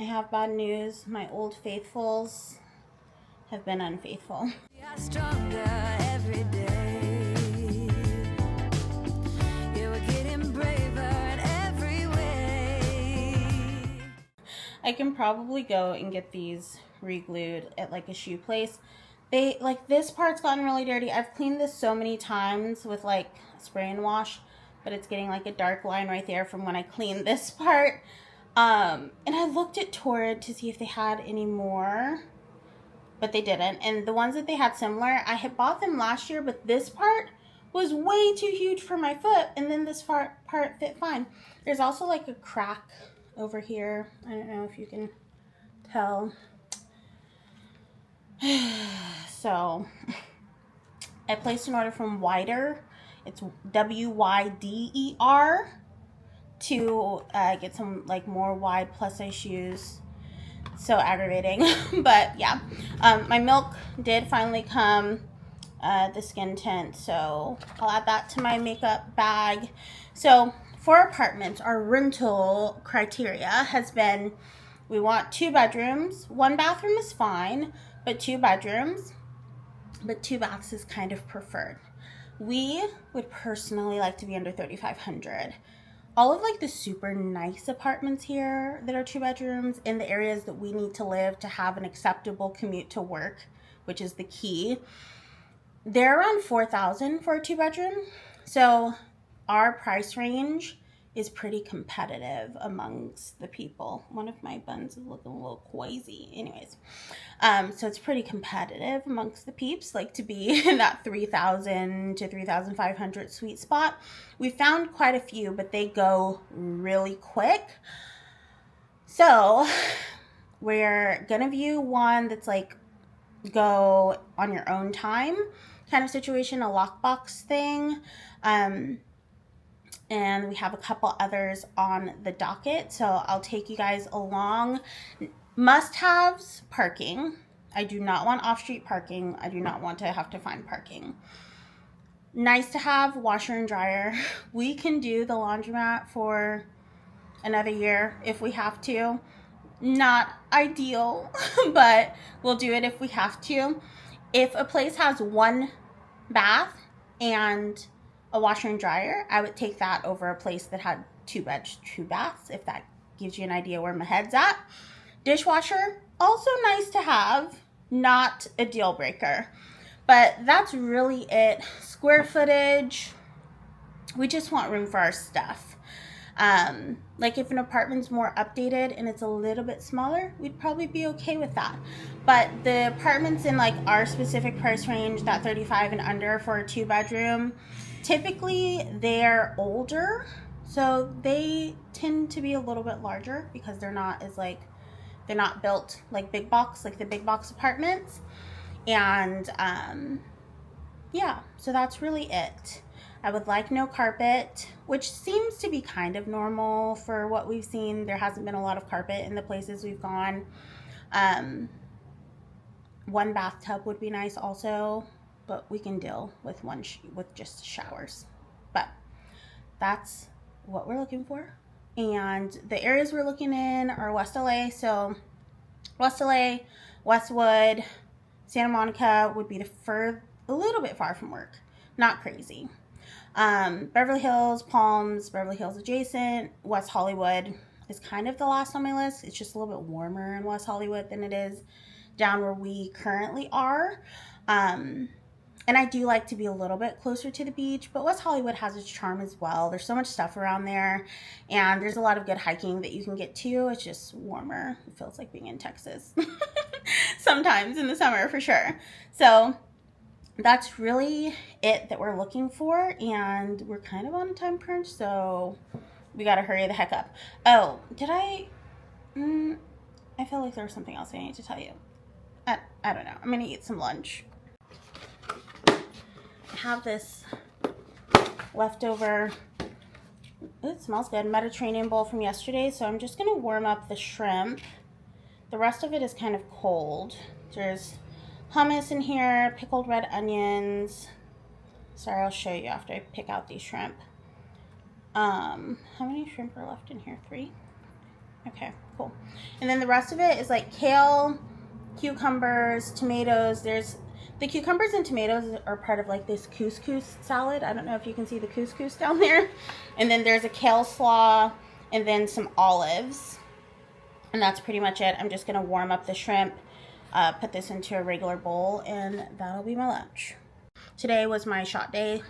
I have bad news. My old faithfuls have been unfaithful. Stronger every day. You were getting braver in every way. I can probably go and get these re-glued at like a shoe place. They like, this part's gotten really dirty. I've cleaned this so many times with like spray and wash, but it's getting like a dark line right there from when I cleaned this part. And I looked at Torrid to see if they had any more, but they didn't. And the ones that they had similar, I had bought them last year, but this part was way too huge for my foot, and then this part fit fine. There's also like a crack over here. I don't know if you can tell. So I placed an order from Wider. It's WYDER to get some like more wide plus size shoes. So aggravating. But yeah, my milk did finally come, the skin tint, so I'll add that to my makeup bag. So for apartments, our rental criteria has been, we want 2 bedrooms. 1 bathroom is fine, but 2 bedrooms, but 2 baths is kind of preferred. We would personally like to be under $3,500. All of like the super nice apartments here that are 2 bedrooms in the areas that we need to live to have an acceptable commute to work, which is the key, they're around $4,000 for a 2 bedroom. So our price range is pretty competitive amongst the people. One of my buns is looking a little crazy. Anyways, so it's pretty competitive amongst the peeps, like to be in that $3,000 to $3,500 sweet spot. We found quite a few, but they go really quick. So we're gonna view one that's like go on your own time kind of situation, a lockbox thing. And we have a couple others on the docket, so I'll take you guys along. Must-haves: parking. I do not want off-street parking. I do not want to have to find parking. Nice to have: washer and dryer. We can do the laundromat for another year if we have to. Not ideal, but we'll do it if we have to. If a place has 1 bath and a washer and dryer, I would take that over a place that had 2 baths, if that gives you an idea where my head's at. Dishwasher, also nice to have, not a deal breaker. But that's really it. Square footage, we just want room for our stuff. Like if an apartment's more updated and it's a little bit smaller, we'd probably be okay with that. But the apartments in like our specific price range, that 35 and under for a 2 bedroom, typically they're older, so they tend to be a little bit larger because they're not as like, they're not built like big box, like the big box apartments. And yeah, so that's really it. I would like no carpet, which seems to be kind of normal for what we've seen. There hasn't been a lot of carpet in the places we've gone. 1 bathtub would be nice also, but we can deal with with just showers. But that's what we're looking for. And the areas we're looking in are West LA. So West LA, Westwood, Santa Monica would be a little bit far from work. Not crazy. Beverly Hills, Palms, Beverly Hills adjacent. West Hollywood is kind of the last on my list. It's just a little bit warmer in West Hollywood than it is down where we currently are. And I do like to be a little bit closer to the beach, but West Hollywood has its charm as well. There's so much stuff around there, and there's a lot of good hiking that you can get to. It's just warmer. It feels like being in Texas sometimes in the summer for sure. So that's really it that we're looking for, and we're kind of on a time crunch, so we got to hurry the heck up. Oh, did I feel like there was something else I need to tell you. I don't know. I'm going to eat some lunch. I have this leftover, it smells good, Mediterranean bowl from yesterday, so I'm just going to warm up the shrimp. The rest of it is kind of cold. There's hummus in here, pickled red onions. Sorry, I'll show you after I pick out these shrimp. How many shrimp are left in here? 3? Okay, cool. And then the rest of it is like kale, cucumbers, tomatoes. There's the cucumbers and tomatoes are part of like this couscous salad. I don't know if you can see the couscous down there. And then there's a kale slaw and then some olives. And that's pretty much it. I'm just going to warm up the shrimp, put this into a regular bowl, and that'll be my lunch. Today was my shot day,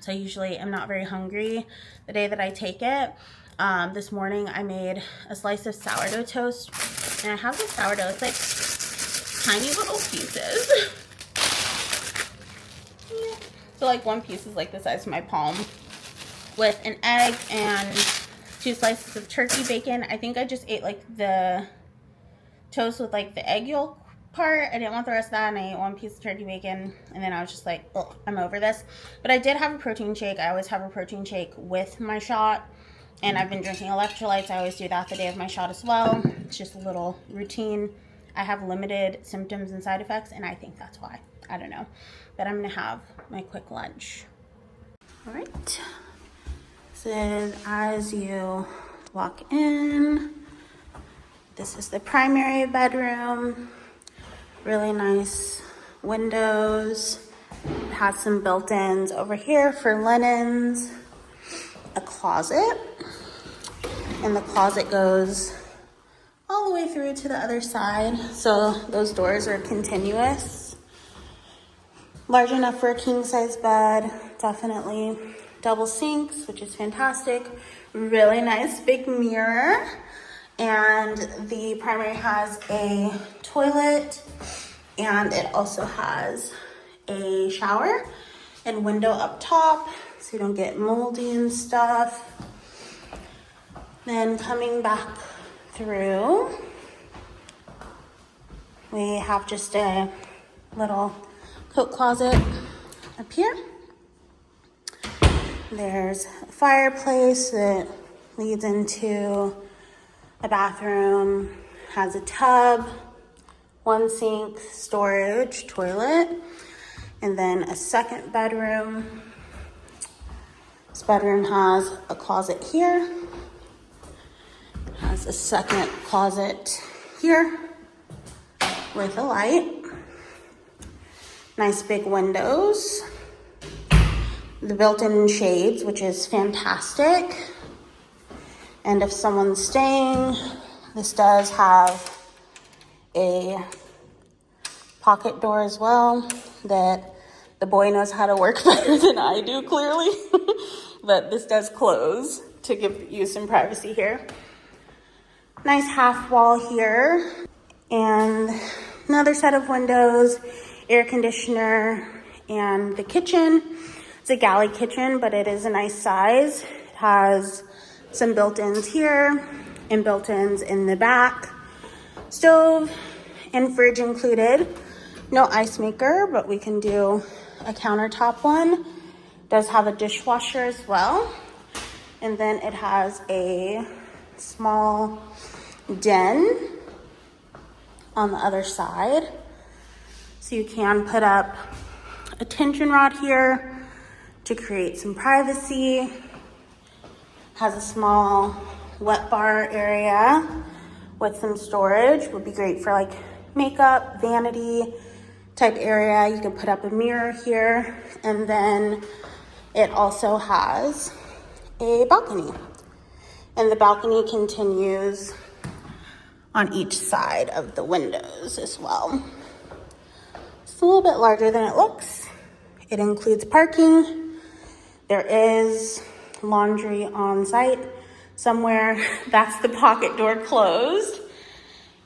so I usually am not very hungry the day that I take it. This morning I made a slice of sourdough toast, and I have this sourdough. It's like tiny little pieces. Yeah. So like one piece is like the size of my palm, with an egg and 2 slices of turkey bacon. I think I just ate like the toast with like the egg yolk part. I didn't want the rest of that, and I ate 1 piece of turkey bacon, and then I was just like, oh, I'm over this. But I did have a protein shake. I always have a protein shake with my shot, and I've been drinking electrolytes. I always do that the day of my shot as well. It's just a little routine. I have limited symptoms and side effects, and I think that's why. I don't know. But I'm gonna have my quick lunch. All right. This is as you walk in. This is the primary bedroom. Really nice windows. It has some built-ins over here for linens. A closet. And the closet goes all the way through to the other side. So those doors are continuous. Large enough for a king-size bed. Definitely double sinks, which is fantastic. Really nice big mirror. And the primary has a toilet, and it also has a shower and window up top so you don't get moldy and stuff. Then coming back through, we have just a little coat closet up here. There's a fireplace that leads into a bathroom, has a tub, 1 sink, storage, toilet, and then a second bedroom. This bedroom has a closet here, has a second closet here with a light. Nice big windows. The built-in shades, which is fantastic. And if someone's staying, this does have a pocket door as well that the boy knows how to work better than I do, clearly. But this does close to give you some privacy here. Nice half wall here. And another set of windows, air conditioner, and the kitchen. It's a galley kitchen, but it is a nice size. It has some built-ins here and built-ins in the back. Stove and fridge included. No ice maker, but we can do a countertop one. It does have a dishwasher as well. And then it has a small den on the other side. So you can put up a tension rod here to create some privacy. Has a small wet bar area with some storage. Would be great for like makeup, vanity type area. You can put up a mirror here. And then it also has a balcony. And the balcony continues on each side of the windows as well. It's a little bit larger than it looks. It includes parking. There is laundry on site somewhere. That's the pocket door closed.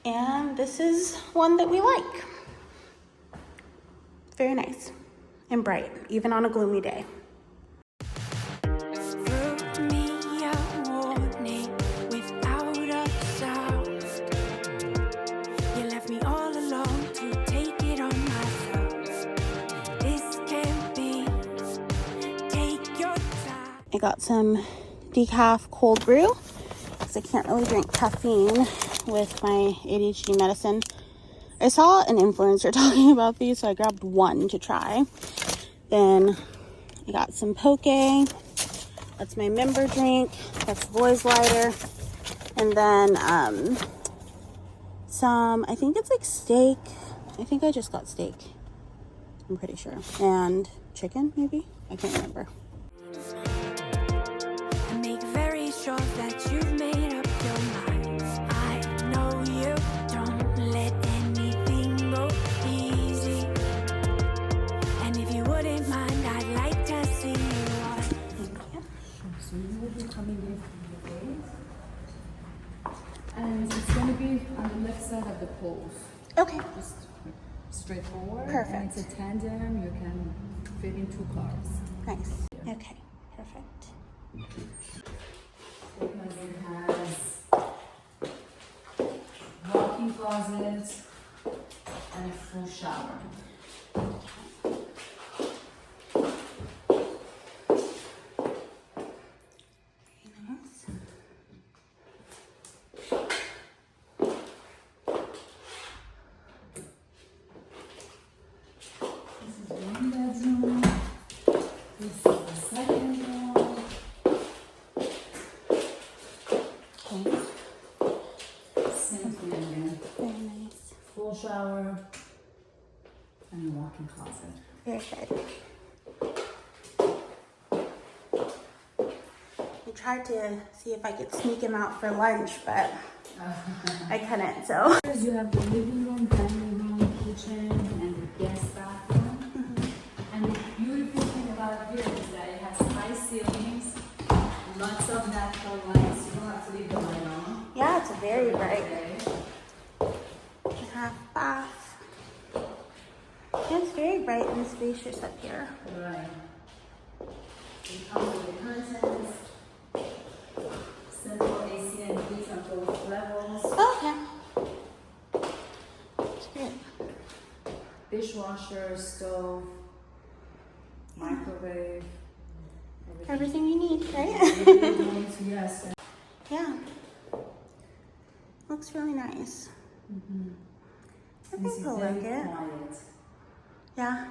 And this is one that we like. Very nice and bright, even on a gloomy day. I got some decaf cold brew because I can't really drink caffeine with my ADHD medicine. I saw an influencer talking about these, so I grabbed one to try. Then I got some poke. That's my member drink. That's the boys' lighter. And then some, I think it's like steak. I think I just got steak. I'm pretty sure. And chicken, maybe? I can't remember. Make very sure that you've made up your mind. I know you don't let anything go easy. And if you wouldn't mind, I'd like to see you walk. So you will be coming in for your days. And it's going to be on the left side of the poles. Okay. Just straightforward. Perfect. And it's a tandem. You can fit in 2 cars. Nice. Okay. Perfect. Because it has walk-in closet and a full shower. Shower and a walk-in closet. Very good. I tried to see if I could sneak him out for lunch, but I couldn't, so. You have the living room, dining room, kitchen, and the guest bathroom. And the beautiful thing about here is that it has high ceilings, lots of natural lights. You don't have to leave the light on. Yeah, it's very bright. Half bath. It's very bright and spacious up here. Right. It comes with the curtains, central AC and heat on both levels. Okay. That's good. Dishwasher, stove, microwave. Everything you need, right? Yes. Yeah. Looks really nice. I think he'll like it. Quiet. Yeah.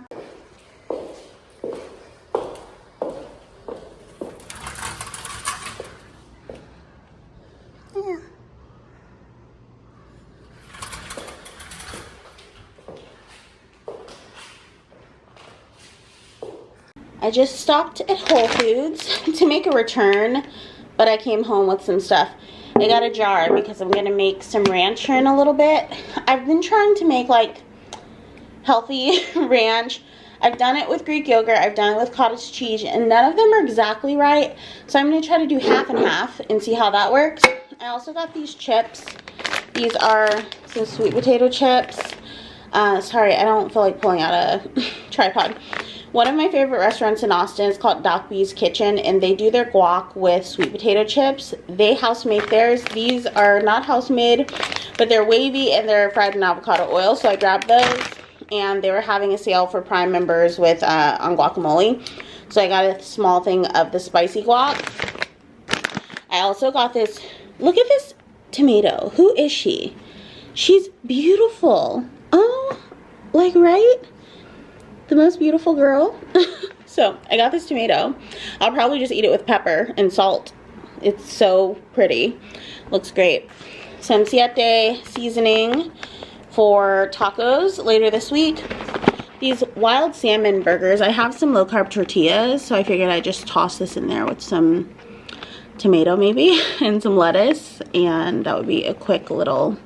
Yeah. I just stopped at Whole Foods to make a return, but I came home with some stuff. I got a jar because I'm gonna make some ranch here in a little bit. I've been trying to make like healthy ranch. I've done it with Greek yogurt, I've done it with cottage cheese, and none of them are exactly right. So I'm gonna try to do half and half and see how that works. I also got these chips. These are some sweet potato chips. Sorry, I don't feel like pulling out a tripod. One of my favorite restaurants in Austin is called Doc B's Kitchen, and they do their guac with sweet potato chips. They house make theirs. These are not house made, but they're wavy and they're fried in avocado oil, so I grabbed those, and they were having a sale for Prime members with on guacamole. So I got a small thing of the spicy guac. I also got this, look at this tomato. Who is she? She's beautiful. Oh, like, right? The most beautiful girl. So I got this tomato. I'll probably just eat it with pepper and salt. It's so pretty. Looks great. Some siete seasoning for tacos later this week. These wild salmon burgers. I have some low carb tortillas, so I figured I'd just toss this in there with some tomato maybe and some lettuce, and that would be a quick little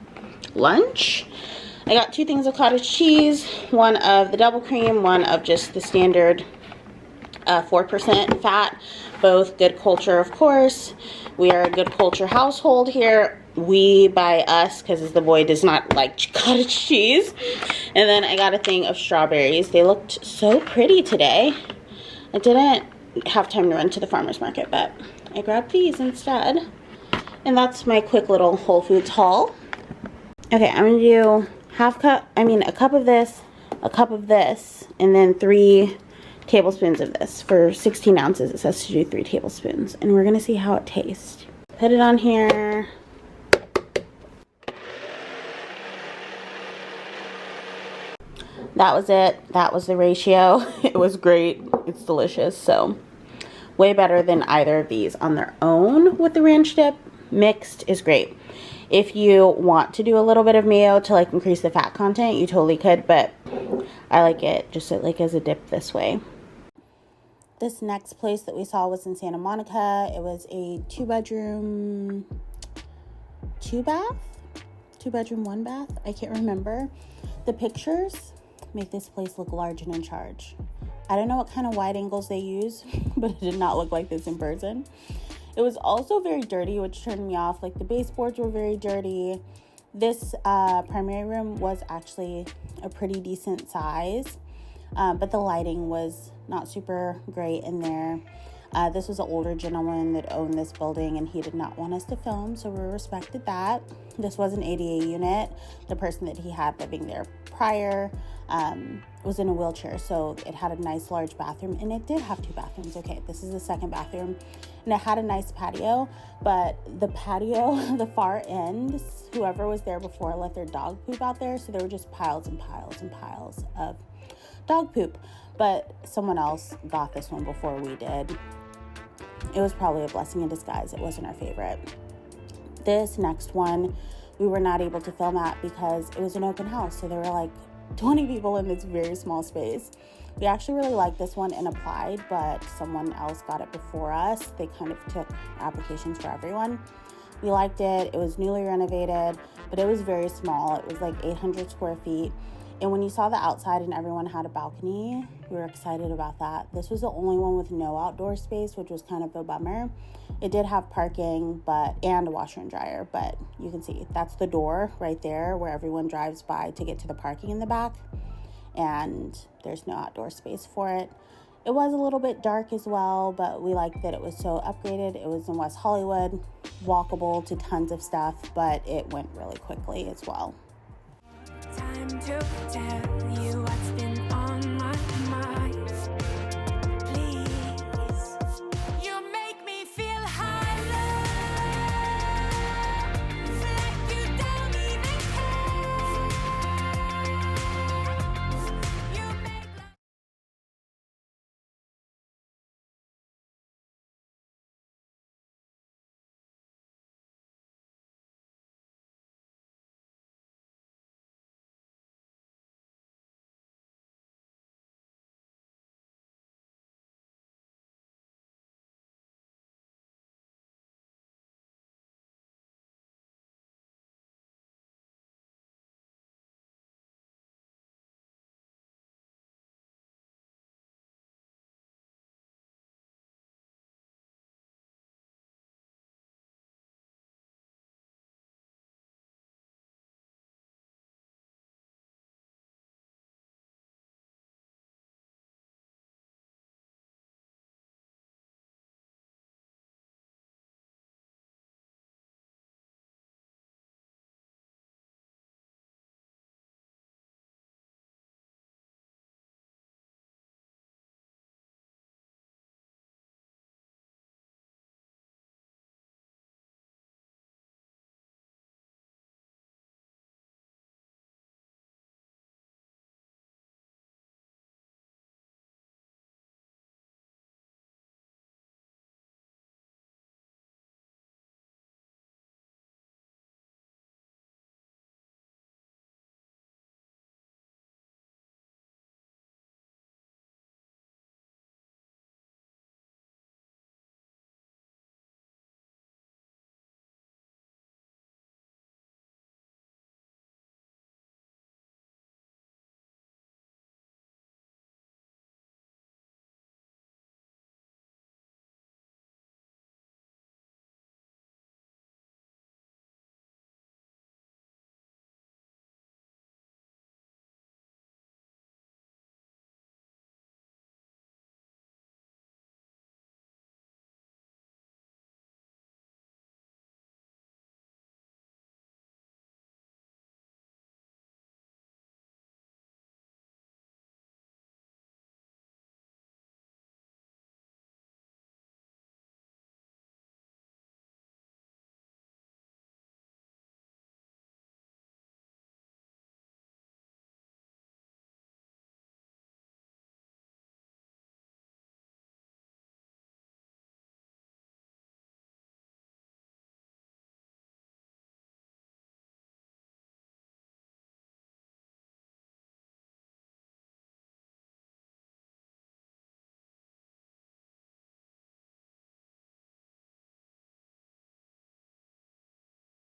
lunch. I got 2 things of cottage cheese, one of the double cream, one of just the standard 4% fat. Both good culture, of course. We are a good culture household here. We by us, because the boy does not like cottage cheese. And then I got a thing of strawberries. They looked so pretty today. I didn't have time to run to the farmer's market, but I grabbed these instead. And that's my quick little Whole Foods haul. Okay, I'm gonna do a cup of this, and then 3 tablespoons of this. For 16 ounces, it says to do 3 tablespoons. And we're gonna see how it tastes. Put it on here. That was it. That was the ratio. It was great. It's delicious. So way better than either of these on their own with the ranch dip. Mixed is great. If you want to do a little bit of mayo to like increase the fat content, you totally could, but I like it just like as a dip this way. This next place that we saw was in Santa Monica. It was a 2-bedroom, 2-bedroom, 1 bath. I can't remember. The pictures make this place look large and in charge. I don't know what kind of wide angles they use, but it did not look like this in person. It was also very dirty, which turned me off. Like the baseboards were very dirty. This primary room was actually a pretty decent size, but the lighting was not super great in there. This was an older gentleman that owned this building, and he did not want us to film, so we respected that. This was an ADA unit. The person that he had living there prior was in a wheelchair, so it had a nice large bathroom, and it did have 2 bathrooms. Okay, this is the second bathroom, and it had a nice patio, but the patio, the far end, whoever was there before let their dog poop out there, so there were just piles and piles and piles of dog poop. But someone else got this one before we did. It was probably a blessing in disguise. It wasn't our favorite. This next one, we were not able to film at because it was an open house. So there were like 20 people in this very small space. We actually really liked this one and applied, but someone else got it before us. They kind of took applications for everyone. We liked it. It was newly renovated, but it was very small. It was like 800 square feet. And when you saw the outside and everyone had a balcony, we were excited about that. This was the only one with no outdoor space, which was kind of a bummer. It did have parking and a washer and dryer, but you can see that's the door right there where everyone drives by to get to the parking in the back. And there's no outdoor space for it. It was a little bit dark as well, but we liked that it was so upgraded. It was in West Hollywood, walkable to tons of stuff, but it went really quickly as well. Time to tell you